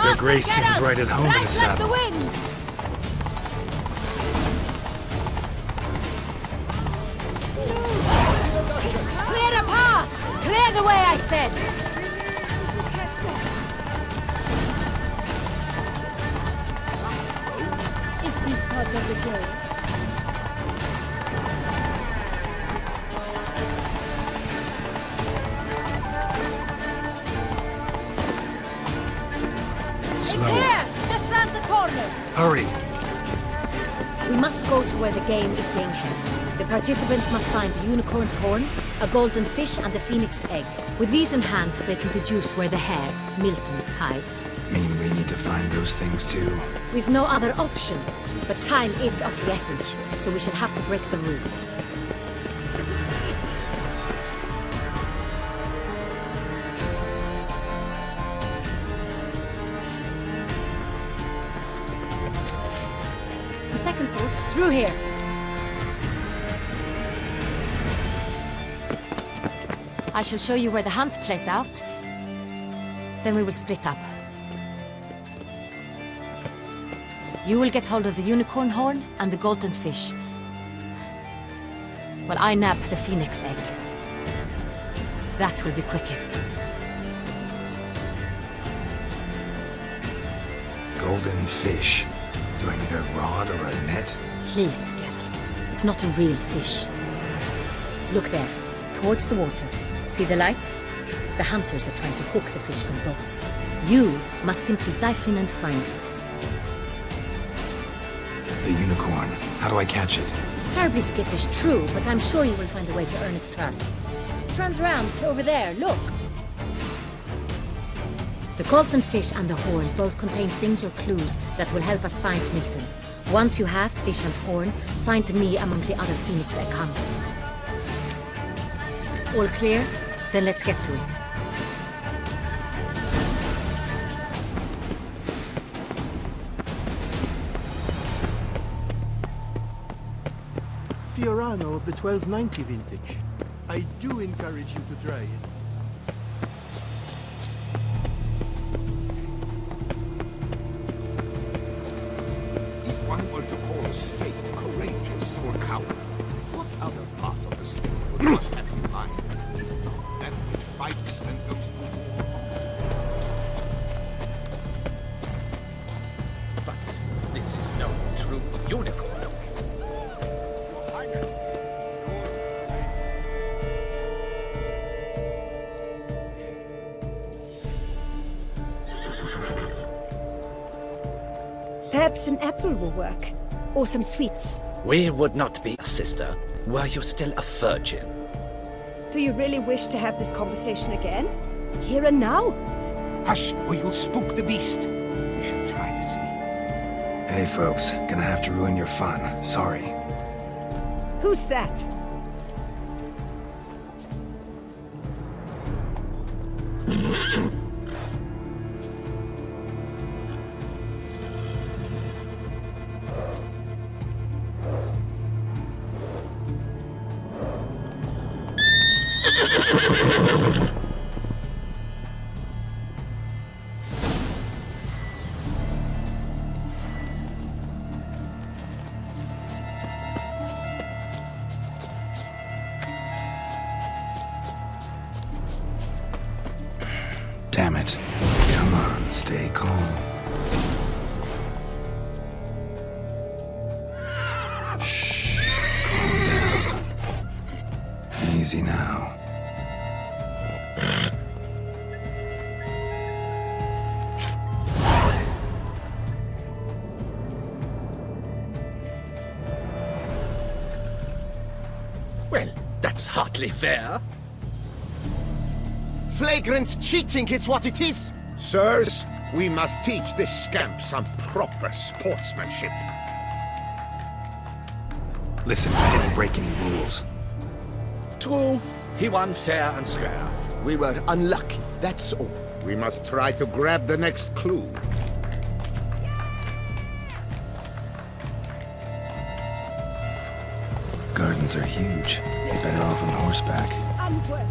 Their Grace seems right at home in the saddle. The wind. Clear a path! Clear the way, I said! Is this part of the game? It's here! Just round the corner! Hurry! We must go to where the game is being held. The participants must find a unicorn's horn, a golden fish, and a phoenix egg. With these in hand, they can deduce where the hare, Milton, hides. Mean we need to find those things too? We've no other option, but time is of the essence, so we shall have to break the rules. Second thought, through here. I shall show you where the hunt plays out. Then we will split up. You will get hold of the unicorn horn and the golden fish, while I nab the phoenix egg. That will be quickest. Golden fish. Do I need a rod or a net? Please, Geralt. It's not a real fish. Look there, towards the water. See the lights? The hunters are trying to hook the fish from boats. You must simply dive in and find it. The unicorn. How do I catch it? It's terribly skittish, true, but I'm sure you will find a way to earn its trust. It runs around, over there, look. The golden fish and the horn both contain things or clues that will help us find Milton. Once you have fish and horn, find me among the other phoenix egg hunters. All clear? Then let's get to it. Fiorano of the 1290 vintage. I do encourage you to try it. If one were to call a state courageous or coward, what other part of the state would one have in mind? If not that which fights and goes to war on the state. But this is no true unicorn. Perhaps an apple will work. Or some sweets. We would not be a sister were you still a virgin. Do you really wish to have this conversation again? Here and now? Hush, or you'll spook the beast. We shall try the sweets. Hey, folks. Gonna have to ruin your fun. Sorry. Who's that? Damn it. Come on, stay calm. Shh. Calm down. Easy now. Well, that's hardly fair. Flagrant cheating is what it is! Sirs, we must teach this scamp some proper sportsmanship. Listen, I didn't break any rules. True, he won fair and square. We were unlucky, that's all. We must try to grab the next clue. Gardens are huge. You're better off on horseback. Unworthy.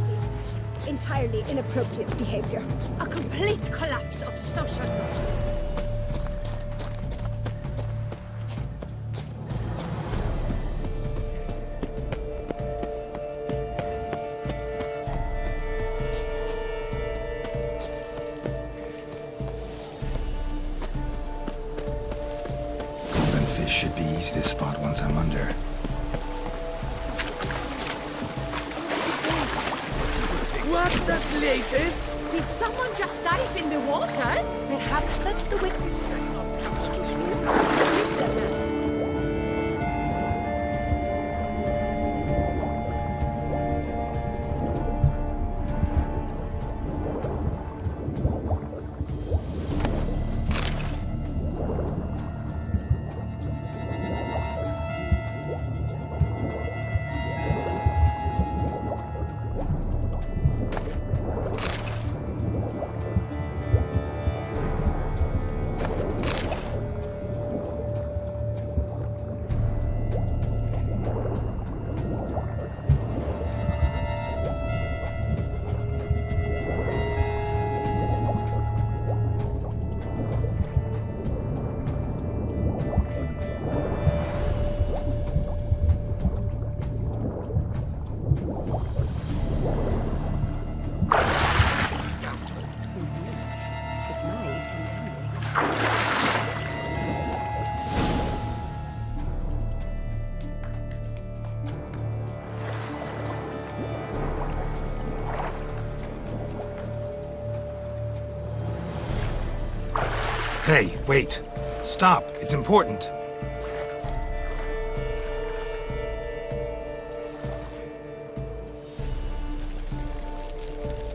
Entirely inappropriate behavior. A complete collapse of social norms. Golden fish should be easy to spot once I'm under. What the blazes? Did someone just dive in the water? Perhaps that's the witness. Hey, wait. Stop. It's important.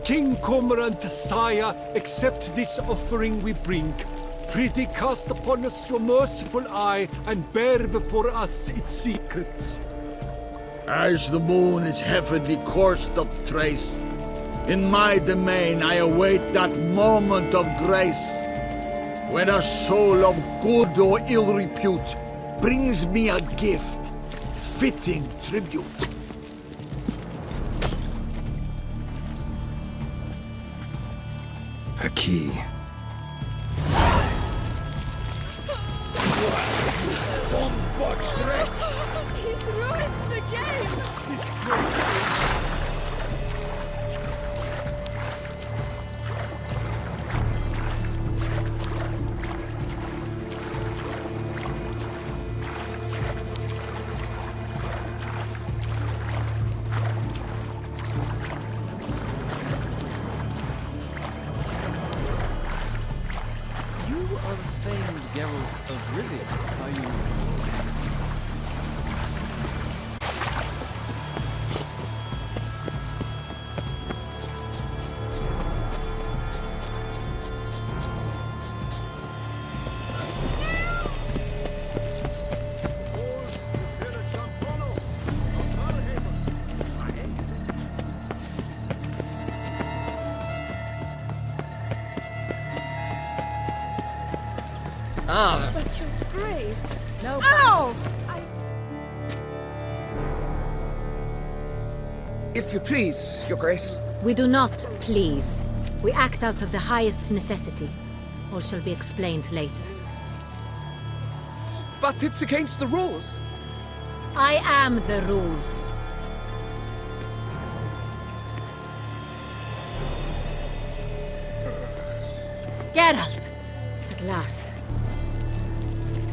King Cormorant, sire, accept this offering we bring. Prithee cast upon us your merciful eye and bear before us its secrets. As the moon is heavenly coursed up trace, in my domain I await that moment of grace, when a soul of good or ill repute brings me a gift, fitting tribute. A key. Botched wretch! He's ruined the game! Disgraceful! Ah. But your grace. No. Ow! If you please, Your Grace. We do not please. We act out of the highest necessity. All shall be explained later. But it's against the rules. I am the rules. Geralt! At last.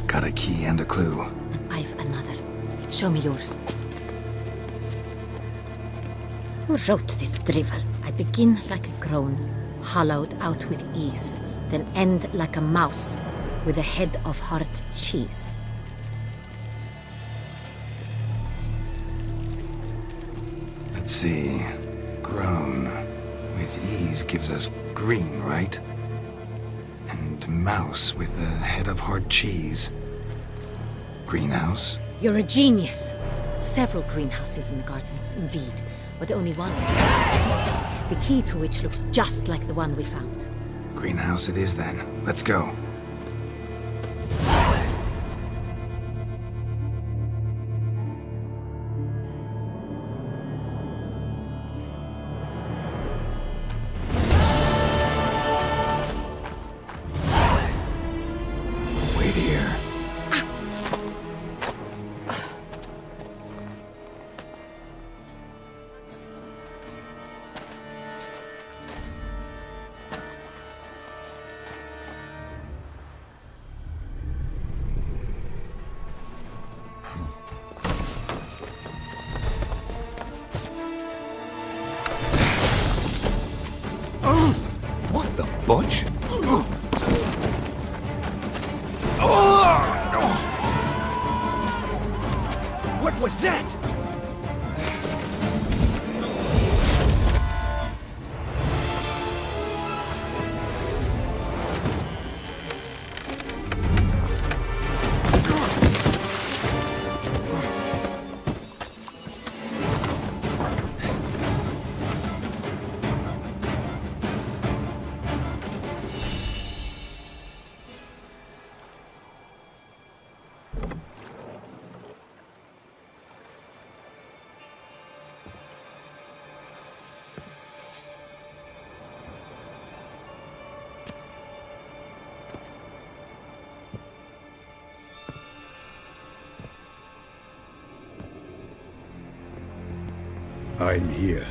Got a key and a clue. I've another. Show me yours. Who wrote this drivel? I begin like a groan, hollowed out with ease, then end like a mouse, with a head of hard cheese. Let's see. Groan. With ease gives us green, right? And mouse with the head of hard cheese. Greenhouse? You're a genius. Several greenhouses in the gardens, indeed, but only one box, the key to which looks just like the one we found. Greenhouse it is then. Let's go. Wait here. What the bunch? What was that? I'm here.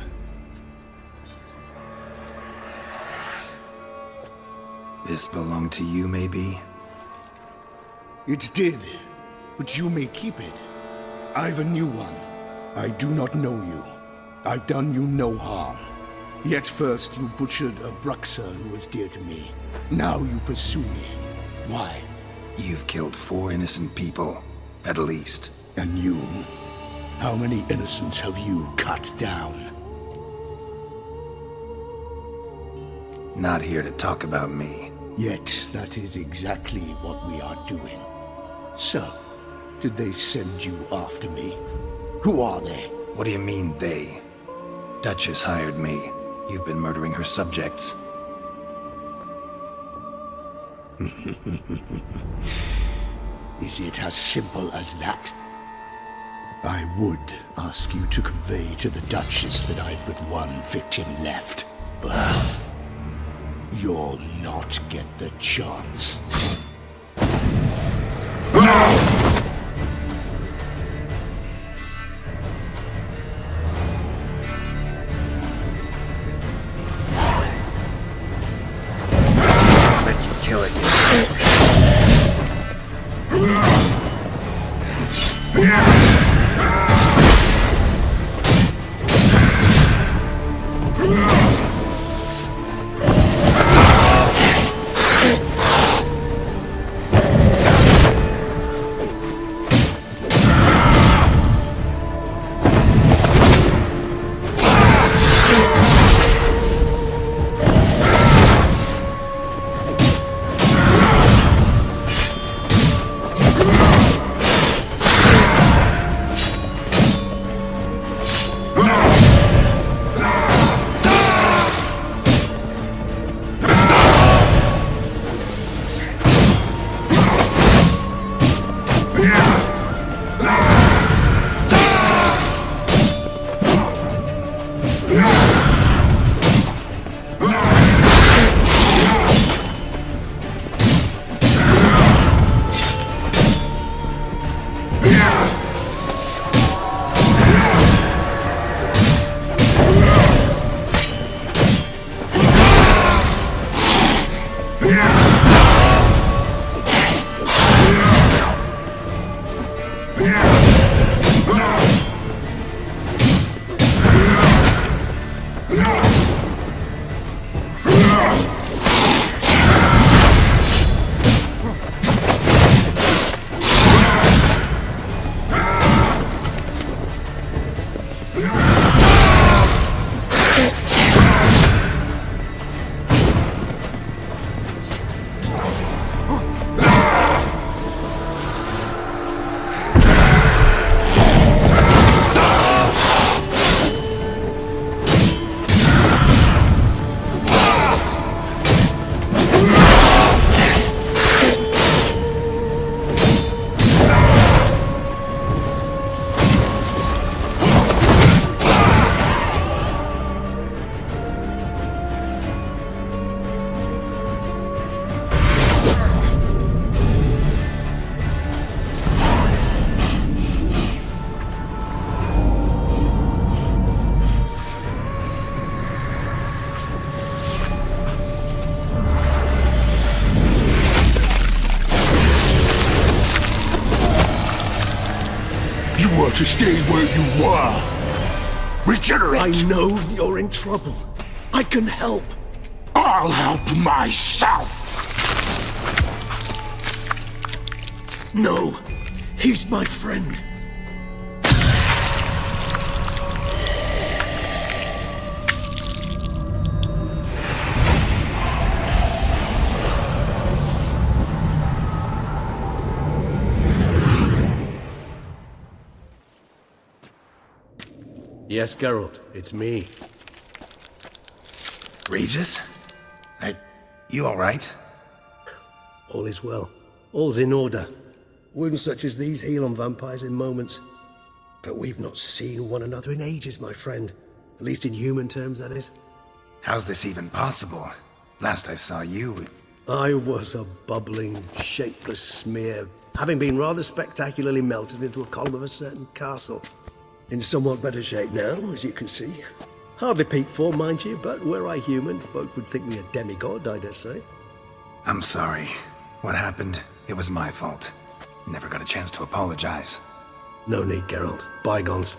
This belonged to you, maybe? It did, but you may keep it. I've a new one. I do not know you. I've done you no harm. Yet first you butchered a Bruxer who was dear to me. Now you pursue me. Why? You've killed 4 innocent people, at least. And you? How many innocents have you cut down? Not here to talk about me. Yet that is exactly what we are doing. So, did they send you after me? Who are they? What do you mean, they? Duchess hired me. You've been murdering her subjects. Is it as simple as that? I would ask you to convey to the Duchess that I've but one victim left, but you'll not get the chance. Let you kill again. To stay where you are. Regenerate! I know you're in trouble. I can help. I'll help myself! No, he's my friend. Yes, Geralt, it's me. Regis? You alright? All is well. All's in order. Wounds such as these heal on vampires in moments. But we've not seen one another in ages, my friend. At least in human terms, that is. How's this even possible? Last I saw you... I was a bubbling, shapeless smear, having been rather spectacularly melted into a column of a certain castle. In somewhat better shape now, as you can see. Hardly peak form, mind you, but were I human, folk would think me a demigod, I dare say. I'm sorry. What happened, it was my fault. Never got a chance to apologize. No need, Geralt. Bygones.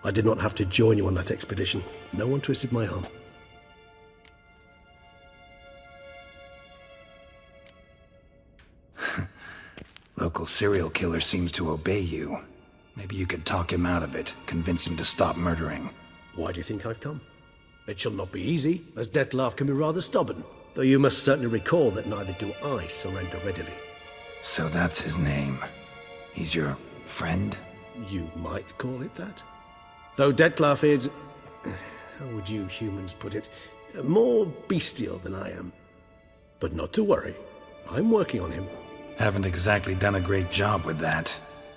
I did not have to join you on that expedition. No one twisted my arm. Local serial killer seems to obey you. Maybe you could talk him out of it, convince him to stop murdering. Why do you think I've come? It shall not be easy, as Dettlaff can be rather stubborn. Though you must certainly recall that neither do I surrender readily. So that's his name. He's your friend? You might call it that. Though Dettlaff is... how would you humans put it? More bestial than I am. But not to worry. I'm working on him. Haven't exactly done a great job with that.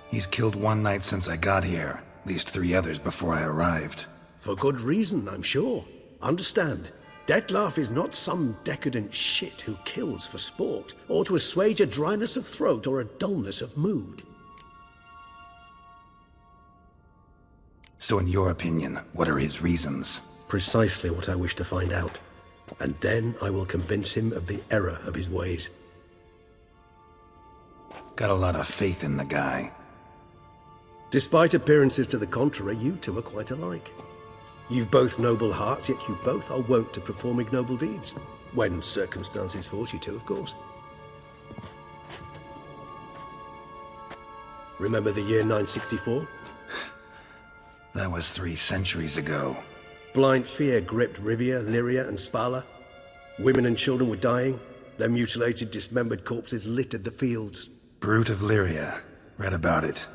He's killed one knight since I got here, at least 3 others before I arrived. For good reason, I'm sure. Understand, Dettlaff is not some decadent shit who kills for sport, or to assuage a dryness of throat or a dullness of mood. So in your opinion, what are his reasons? Precisely what I wish to find out. And then I will convince him of the error of his ways. Got a lot of faith in the guy. Despite appearances to the contrary, you two are quite alike. You've both noble hearts, yet you both are wont to perform ignoble deeds. When circumstances force you to, of course. Remember the year 964? That was 3 centuries ago. Blind fear gripped Rivia, Lyria, and Spala. Women and children were dying. Their mutilated, dismembered corpses littered the fields. Brute of Lyria. Read about it.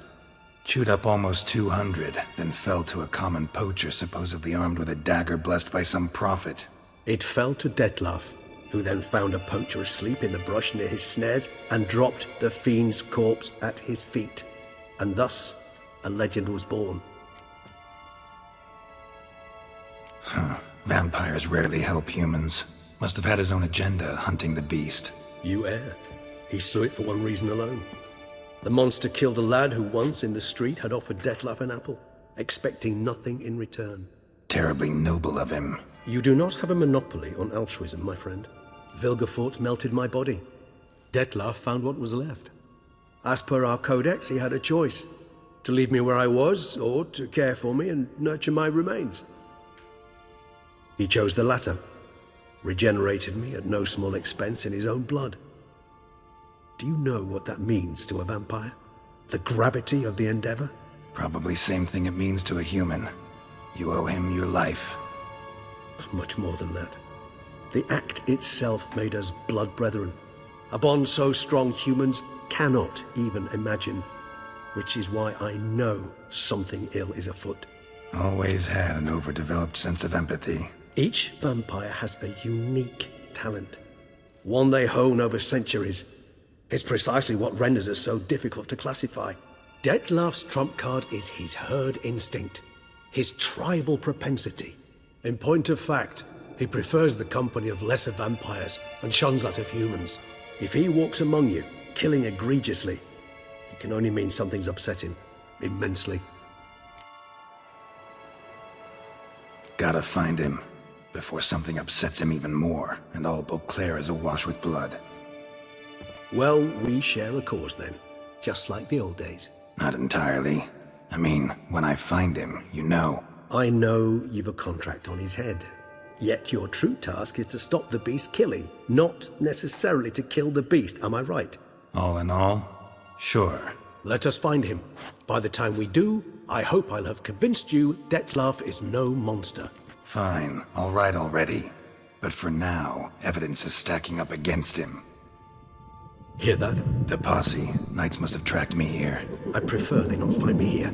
Chewed up almost 200, then fell to a common poacher supposedly armed with a dagger blessed by some prophet. It fell to Dettlaff, who then found a poacher asleep in the brush near his snares and dropped the fiend's corpse at his feet. And thus, a legend was born. Huh. Vampires rarely help humans. Must have had his own agenda, hunting the beast. You err. He slew it for one reason alone. The monster killed a lad who once, in the street, had offered Dettlaff an apple, expecting nothing in return. Terribly noble of him. You do not have a monopoly on altruism, my friend. Vilgefortz melted my body. Dettlaff found what was left. As per our codex, he had a choice. To leave me where I was, or to care for me and nurture my remains. He chose the latter. Regenerated me at no small expense in his own blood. Do you know what that means to a vampire? The gravity of the endeavor? Probably same thing it means to a human. You owe him your life. Much more than that. The act itself made us blood brethren. A bond so strong humans cannot even imagine. Which is why I know something ill is afoot. Always had an overdeveloped sense of empathy. Each vampire has a unique talent. One they hone over centuries. It's precisely what renders us so difficult to classify. Dettlaff's trump card is his herd instinct. His tribal propensity. In point of fact, he prefers the company of lesser vampires and shuns that of humans. If he walks among you, killing egregiously, it can only mean something's upset him. Immensely. Gotta find him, before something upsets him even more, and all Beauclair is awash with blood. Well, we share a cause then, just like the old days. Not entirely. I mean, when I find him, you know. I know you've a contract on his head. Yet your true task is to stop the beast killing, not necessarily to kill the beast, am I right? All in all, sure. Let us find him. By the time we do, I hope I'll have convinced you Dettlaff is no monster. Fine, all right already. But for now, evidence is stacking up against him. Hear that? The posse. Knights must have tracked me here. I'd prefer they not find me here.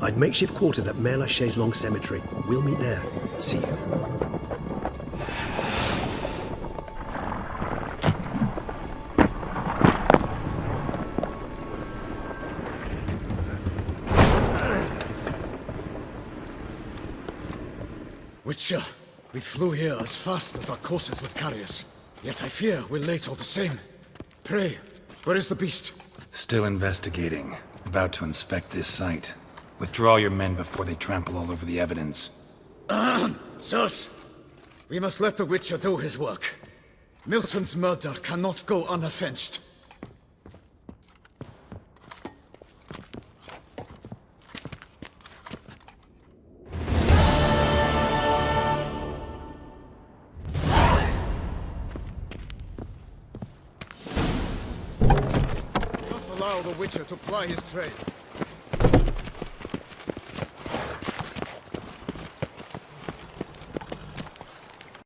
I've makeshift quarters at Mère Lachaise Long Cemetery. We'll meet there. See you. Witcher, we flew here as fast as our courses would carry us. Yet I fear we're late all the same. Pray, where is the beast? Still investigating. About to inspect this site. Withdraw your men before they trample all over the evidence. Sirs, we must let the Witcher do his work. Milton's murder cannot go unavenged. Allow the Witcher to ply his trade.